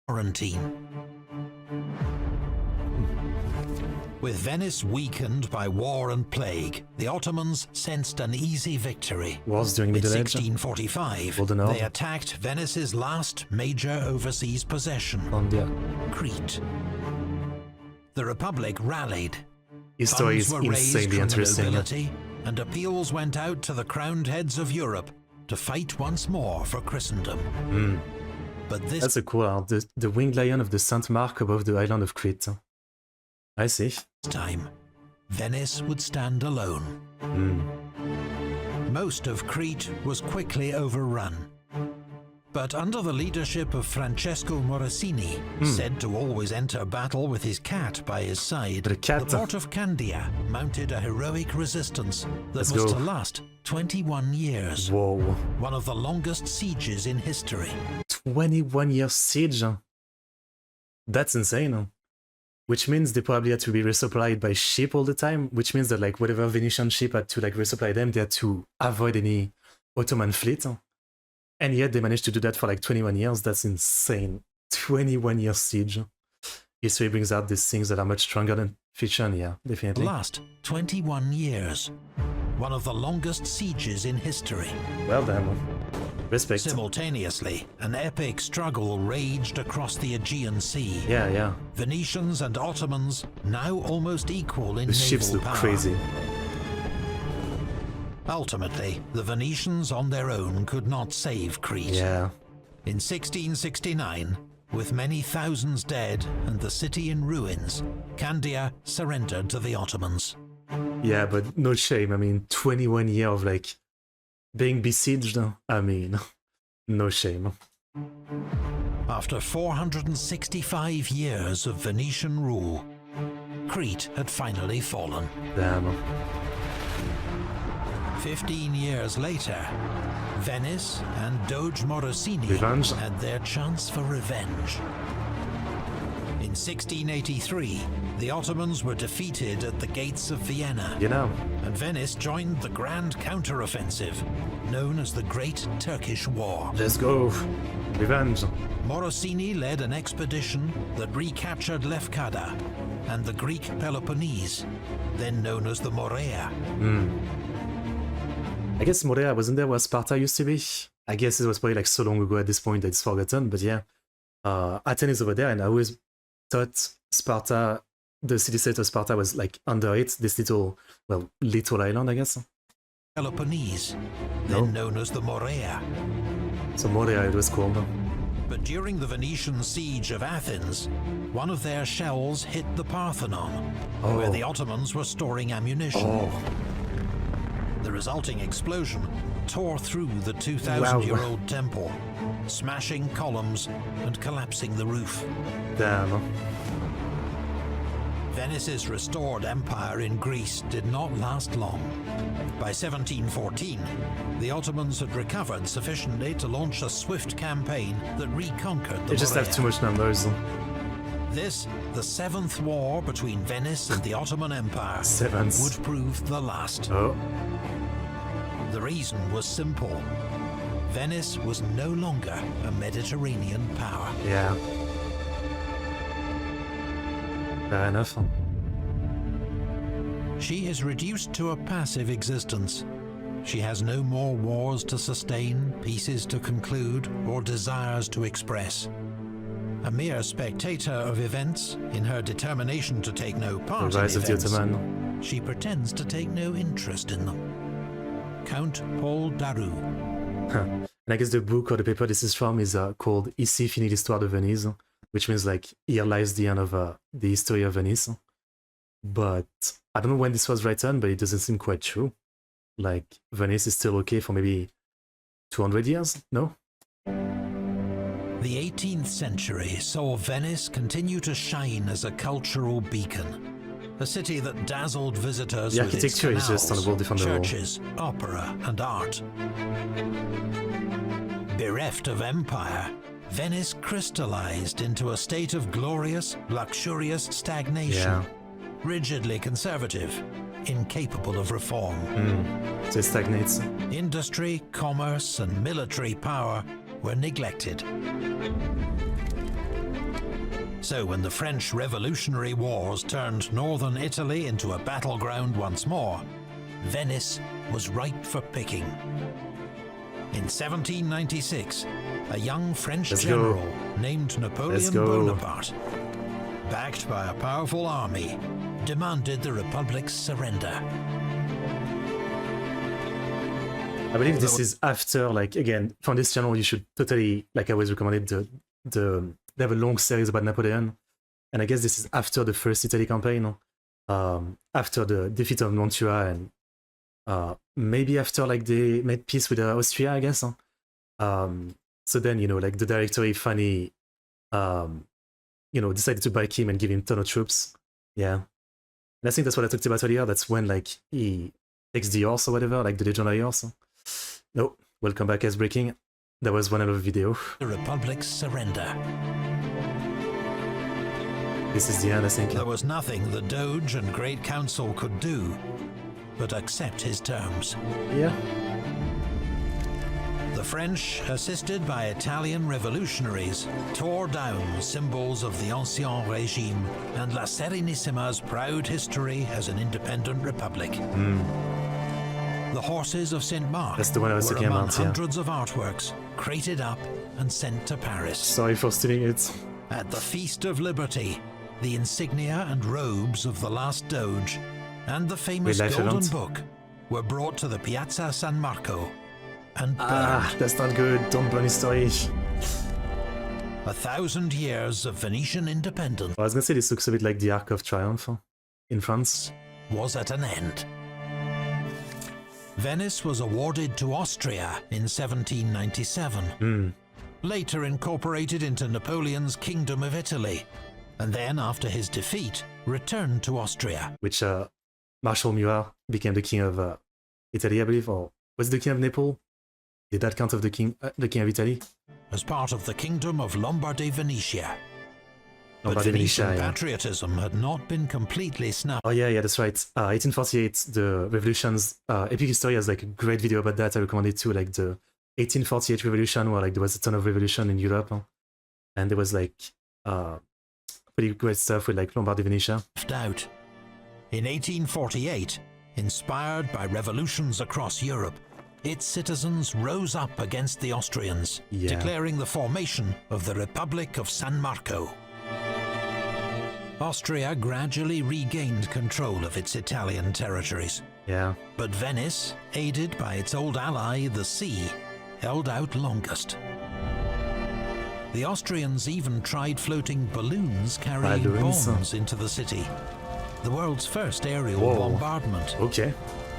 Speaker 2: Quarantine. With Venice weakened by war and plague, the Ottomans sensed an easy victory.
Speaker 1: Wars during Middle Age.
Speaker 2: In 1645, they attacked Venice's last major overseas possession, Crete. The Republic rallied.
Speaker 1: History is insanely interesting.
Speaker 2: Nobility, and appeals went out to the crowned heads of Europe to fight once more for Christendom. But this...
Speaker 1: That's a cool art. The winged lion of the Saint Mark above the island of Crete. I see.
Speaker 2: Time, Venice would stand alone. Most of Crete was quickly overrun. But under the leadership of Francesco Morosini, said to always enter battle with his cat by his side, the port of Candia mounted a heroic resistance that was to last 21 years.
Speaker 1: Whoa.
Speaker 2: One of the longest sieges in history.
Speaker 1: 21-year siege? That's insane. Which means they probably had to be resupplied by ship all the time, which means that like whatever Venetian ship had to like resupply them, they had to avoid any Ottoman fleet. And yet they managed to do that for like 21 years. That's insane. 21-year siege. History brings out these things that are much stronger than fiction, yeah, definitely.
Speaker 2: Last 21 years. One of the longest sieges in history.
Speaker 1: Well done. Respect.
Speaker 2: Simultaneously, an epic struggle raged across the Aegean Sea.
Speaker 1: Yeah.
Speaker 2: Venetians and Ottomans now almost equal in naval power. The
Speaker 1: ships look crazy.
Speaker 2: Ultimately, the Venetians on their own could not save Crete.
Speaker 1: Yeah.
Speaker 2: In 1669, with many thousands dead and the city in ruins, Candia surrendered to the Ottomans.
Speaker 1: Yeah, but no shame. I mean, 21 years of like being besieged. I mean, no shame.
Speaker 2: After 465 years of Venetian rule, Crete had finally fallen.
Speaker 1: Damn.
Speaker 2: 15 years later, Venice and Doge Morosini
Speaker 1: Revenge?
Speaker 2: had their chance for revenge. In 1683, the Ottomans were defeated at the gates of Vienna,
Speaker 1: You know.
Speaker 2: and Venice joined the grand counter-offensive, known as the Great Turkish War.
Speaker 1: Let's go. Revenge.
Speaker 2: Morosini led an expedition that recaptured Lefkada and the Greek Peloponnese, then known as the Morea.
Speaker 1: I guess Morea wasn't there where Sparta used to be. I guess it was probably like so long ago at this point that it's forgotten, but yeah. Athens is over there, and I always thought Sparta, the city-state of Sparta was like under it, this little island, I guess.
Speaker 2: Peloponnese, then known as the Morea.
Speaker 1: So Morea, it was cool.
Speaker 2: But during the Venetian siege of Athens, one of their shells hit the Parthenon, where the Ottomans were storing ammunition. The resulting explosion tore through the 2,000-year-old temple, smashing columns and collapsing the roof.
Speaker 1: Damn.
Speaker 2: Venice's restored empire in Greece did not last long. By 1714, the Ottomans had recovered sufficiently to launch a swift campaign that reconquered the
Speaker 1: They just have
Speaker 2: Morea.
Speaker 1: too much numbers.
Speaker 2: This, the seventh war between Venice and the Ottoman Empire,
Speaker 1: Seventh.
Speaker 2: would prove the last.
Speaker 1: Oh.
Speaker 2: The reason was simple. Venice was no longer a Mediterranean power.
Speaker 1: Yeah. Fair enough.
Speaker 2: She is reduced to a passive existence. She has no more wars to sustain, peaces to conclude, or desires to express. A mere spectator of events, in her determination to take no part
Speaker 1: The rise
Speaker 2: in
Speaker 1: of the
Speaker 2: events,
Speaker 1: Ottoman.
Speaker 2: she pretends to take no interest in them. Count Paul Daru.
Speaker 1: And I guess the book or the paper this is from is called Ici finit l'histoire de Venise, which means like here lies the end of the history of Venice. But I don't know when this was written, but it doesn't seem quite true. Like Venice is still okay for maybe 200 years? No?
Speaker 2: The 18th century saw Venice continue to shine as a cultural beacon. A city that dazzled visitors
Speaker 1: The
Speaker 2: with its
Speaker 1: architecture is just on a
Speaker 2: canals,
Speaker 1: whole different level.
Speaker 2: churches, opera, and art. Bereft of empire, Venice crystallized into a state of glorious, luxurious stagnation.
Speaker 1: Yeah.
Speaker 2: Rigidly conservative, incapable of reform.
Speaker 1: So it stagnates.
Speaker 2: Industry, commerce, and military power were neglected. So when the French Revolutionary Wars turned northern Italy into a battleground once more, Venice was ripe for picking. In 1796, a young French
Speaker 1: Let's
Speaker 2: general
Speaker 1: go.
Speaker 2: named Napoleon
Speaker 1: Let's go.
Speaker 2: Bonaparte, backed by a powerful army, demanded the Republic's surrender.
Speaker 1: I believe this is after, like, again, from this channel, you should totally, like I always recommended, they have a long series about Napoleon. And I guess this is after the First Italy campaign, after the defeat of Mantua, and maybe after, like, they made peace with Austria, I guess. So then, you know, like, the Directory finally, you know, decided to back him and give him a ton of troops. Yeah. And I think that's what I talked about earlier. That's when, like, he takes the horse or whatever, like the legendary horse. No, welcome back as breaking. That was one other video.
Speaker 2: The Republic's surrender.
Speaker 1: This is the end, I think.
Speaker 2: There was nothing the Doge and Great Council could do but accept his terms.
Speaker 1: Yeah.
Speaker 2: The French, assisted by Italian revolutionaries, tore down symbols of the Ancien Regime and La Serenissima's proud history as an independent republic. The horses of St. Mark
Speaker 1: That's the one I was
Speaker 2: were
Speaker 1: talking
Speaker 2: among
Speaker 1: about, yeah.
Speaker 2: hundreds of artworks crated up and sent to Paris.
Speaker 1: Sorry for stealing it.
Speaker 2: At the Feast of Liberty, the insignia and robes of the last Doge and the famous
Speaker 1: Life
Speaker 2: Golden
Speaker 1: event.
Speaker 2: Book were brought to the Piazza San Marco and burned.
Speaker 1: Ah, that's not good. Don't burn history.
Speaker 2: 1,000 years of Venetian independence.
Speaker 1: I was gonna say this looks a bit like the Arc of Triumph in France.
Speaker 2: was at an end. Venice was awarded to Austria in 1797, later incorporated into Napoleon's Kingdom of Italy, and then, after his defeat, returned to Austria.
Speaker 1: Which Marshal Murat became the king of Italy, I believe, or was the king of Naples? Did that count of the king of Italy?
Speaker 2: As part of the Kingdom of Lombardy-Venetia. But
Speaker 1: Lombardy,
Speaker 2: Venetian
Speaker 1: Venetia, yeah.
Speaker 2: patriotism had not been completely snuffed.
Speaker 1: Oh yeah, that's right. 1848, the revolutions. Epic History has like a great video about that. I recommend it too. Like the 1848 revolution, where like there was a ton of revolution in Europe, and there was like pretty great stuff with like Lombardy, Venetia.
Speaker 2: Out. In 1848, inspired by revolutions across Europe, its citizens rose up against the Austrians, declaring the formation of the Republic of San Marco. Austria gradually regained control of its Italian territories.
Speaker 1: Yeah.
Speaker 2: But Venice, aided by its old ally, the sea, held out longest. The Austrians even tried floating balloons carrying bombs into the city. The world's first aerial bombardment.
Speaker 1: Okay.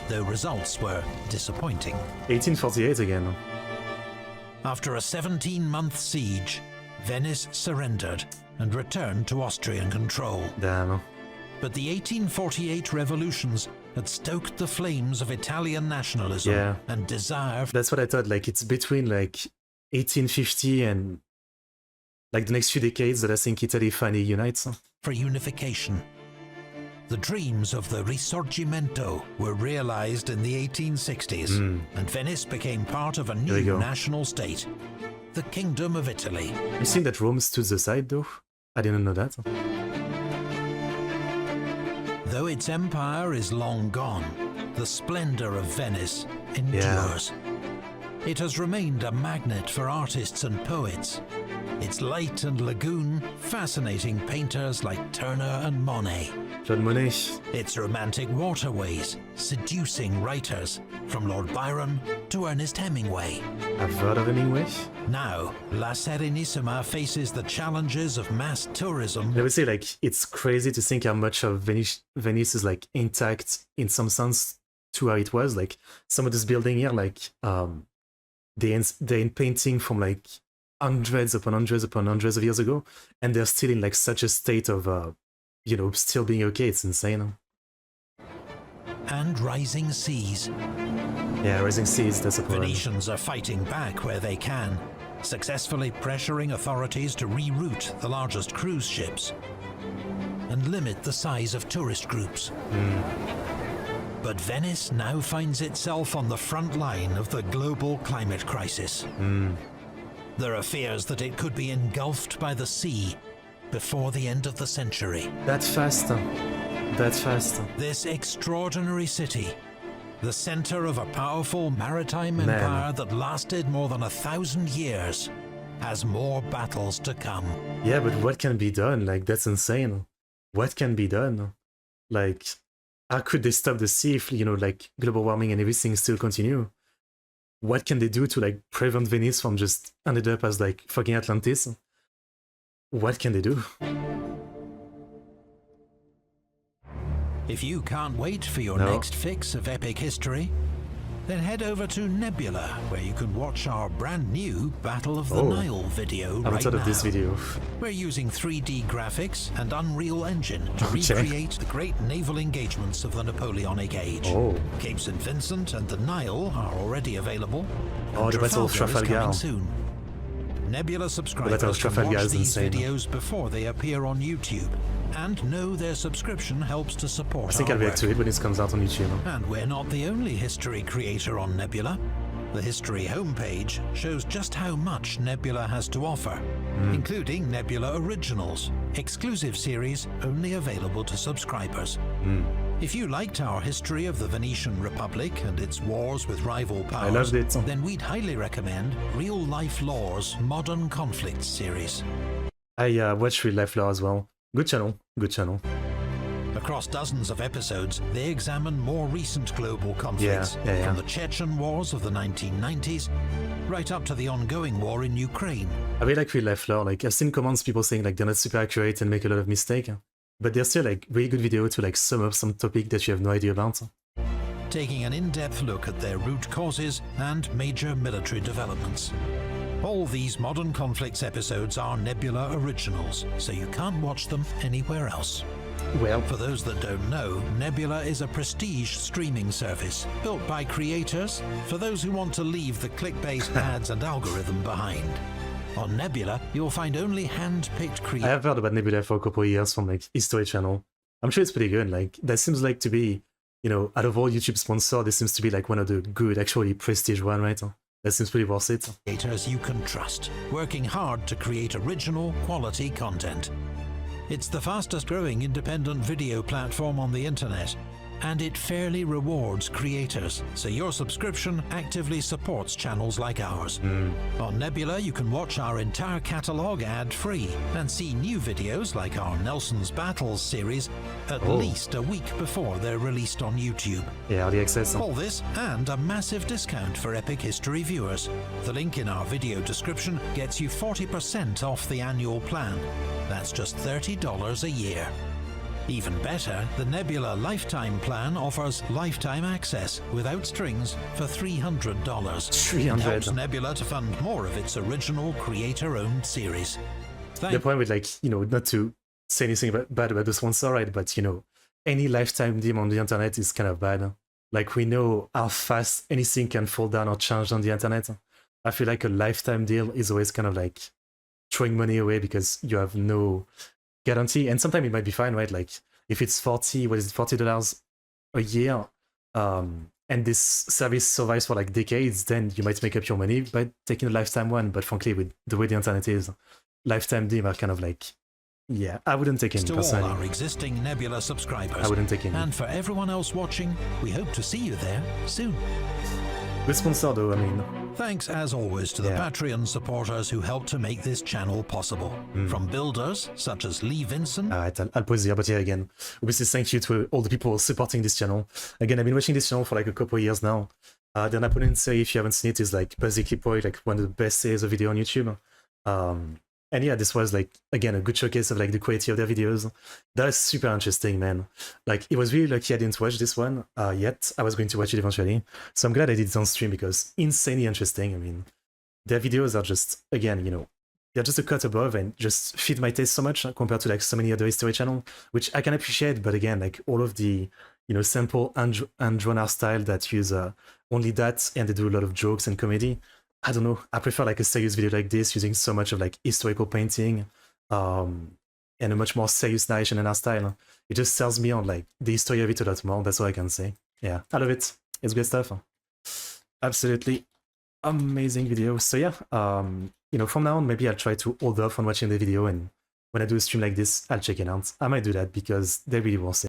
Speaker 2: Though results were disappointing.
Speaker 1: 1848 again.
Speaker 2: After a 17-month siege, Venice surrendered and returned to Austrian control.
Speaker 1: Damn.
Speaker 2: But the 1848 revolutions had stoked the flames of Italian nationalism and desire.
Speaker 1: That's what I thought. Like it's between like 1850 and like the next few decades that I think Italy finally unites.
Speaker 2: For unification. The dreams of the Risorgimento were realized in the 1860s, and Venice became part of a new national state, the Kingdom of Italy.
Speaker 1: You think that Rome stood the side though? I didn't know that.
Speaker 2: Though its empire is long gone, the splendor of Venice endures. It has remained a magnet for artists and poets. Its light and lagoon fascinating painters like Turner and Monet.
Speaker 1: Claude Monet.
Speaker 2: Its romantic waterways seducing writers from Lord Byron to Ernest Hemingway.
Speaker 1: I've heard of Hemingway.
Speaker 2: Now, La Serenissima faces the challenges of mass tourism.
Speaker 1: I would say like it's crazy to think how much of Venice is like intact in some sense to how it was. Like some of this building here, like they're in painting from like hundreds upon hundreds upon hundreds of years ago, and they're still in like such a state of you know, still being okay. It's insane.
Speaker 2: And rising seas.
Speaker 1: Yeah, rising seas, that's a problem.
Speaker 2: Venetians are fighting back where they can, successfully pressuring authorities to reroute the largest cruise ships and limit the size of tourist groups. But Venice now finds itself on the front line of the global climate crisis. There are fears that it could be engulfed by the sea before the end of the century.
Speaker 1: That's fast. That's fast.
Speaker 2: This extraordinary city, the center of a powerful maritime empire that lasted more than 1,000 years, has more battles to come.
Speaker 1: Yeah, but what can be done? Like, that's insane. What can be done? Like, how could they stop the sea if, you know, like, global warming and everything still continue? What can they do to, like, prevent Venice from just ended up as, like, fucking Atlantis? What can they do?
Speaker 2: If you can't wait for your next fix of epic history, then head over to Nebula, where you can watch our brand new Battle of the Nile video right now.
Speaker 1: Of this video.
Speaker 2: We're using 3D graphics and Unreal Engine to recreate the great naval engagements of the Napoleonic Age. Cape St. Vincent and the Nile are already available.
Speaker 1: The Battle of Trafalgar.
Speaker 2: Soon. Nebula subscribers can watch these videos before they appear on YouTube, and know their subscription helps to support
Speaker 1: I think I'll react to it when it comes out on YouTube.
Speaker 2: And we're not the only history creator on Nebula. The history homepage shows just how much Nebula has to offer, including Nebula Originals, exclusive series only available to subscribers. If you liked our history of the Venetian Republic and its wars with rival powers, then we'd highly recommend Real Life Law's Modern Conflicts series.
Speaker 1: I watched Real Life Law as well. Good channel, good channel.
Speaker 2: Across dozens of episodes, they examine more recent global conflicts, from the Chechen wars of the 1990s, right up to the ongoing war in Ukraine.
Speaker 1: I really like Real Life Law. Like, I've seen comments, people saying like they're not super accurate and make a lot of mistakes. but they're still like really good video to like sum up some topic that you have no idea about.
Speaker 2: Taking an in-depth look at their root causes and major military developments. All these Modern Conflicts episodes are Nebula originals, so you can't watch them anywhere else.
Speaker 1: Well,
Speaker 2: For those that don't know, Nebula is a prestige streaming service built by creators for those who want to leave the clickbait ads and algorithm behind. On Nebula, you'll find only hand-picked
Speaker 1: I
Speaker 2: creators.
Speaker 1: have heard about Nebula for a couple of years from like History Channel. I'm sure it's pretty good. Like that seems like to be, you know, out of all YouTube sponsors, this seems to be like one of the good, actually prestige one, right? That seems pretty worth it.
Speaker 2: Creators you can trust, working hard to create original, quality content. It's the fastest growing independent video platform on the internet, and it fairly rewards creators, so your subscription actively supports channels like ours. On Nebula, you can watch our entire catalogue ad-free and see new videos like our Nelson's Battles series at least a week before they're released on YouTube.
Speaker 1: Yeah, the access.
Speaker 2: All this and a massive discount for Epic History viewers. The link in our video description gets you 40% off the annual plan. That's just $30 a year. Even better, the Nebula Lifetime plan offers lifetime access without strings for $300. It helps Nebula to fund more of its original creator-owned series.
Speaker 1: The point with like, you know, not to say anything bad about the sponsor, right? But you know, any lifetime deal on the internet is kind of bad. Like we know how fast anything can fall down or change on the internet. I feel like a lifetime deal is always kind of like throwing money away because you have no guarantee, and sometimes it might be fine, right? Like if it's $40 a year, and this service survives for like decades, then you might make up your money by taking a lifetime one. But frankly, with the way the internet is, lifetime deals are kind of like, yeah, I wouldn't take in personally.
Speaker 2: To all our existing Nebula subscribers,
Speaker 1: I wouldn't take in.
Speaker 2: And for everyone else watching, we hope to see you there soon.
Speaker 1: Good sponsor though, I mean.
Speaker 2: Thanks as always to the Patreon supporters who helped to make this channel possible. From builders such as Lee Vincent.
Speaker 1: Alright, I'll pause here, but yeah, again, obviously thank you to all the people supporting this channel. Again, I've been watching this channel for like a couple of years now. The Napoleon series, if you haven't seen it, is like basically probably like one of the best series of video on YouTube. And yeah, this was like, again, a good showcase of like the quality of their videos. That is super interesting, man. Like, it was really lucky I didn't watch this one yet. I was going to watch it eventually. So I'm glad I did it on stream because insanely interesting. I mean, their videos are just, again, you know, they're just a cut above and just fit my taste so much compared to like so many other history channels, which I can appreciate. But again, like all of the, you know, simple and drawn art style that use only that, and they do a lot of jokes and comedy. I don't know, I prefer like a serious video like this using so much of like historical painting and a much more serious narration and art style. It just sells me on like the history of it a lot more, that's all I can say. Yeah, I love it. It's good stuff. Absolutely amazing video. So yeah, you know, from now on, maybe I'll try to hold off on watching the video, and when I do a stream like this, I'll check it out. I might do that because they're really worth it.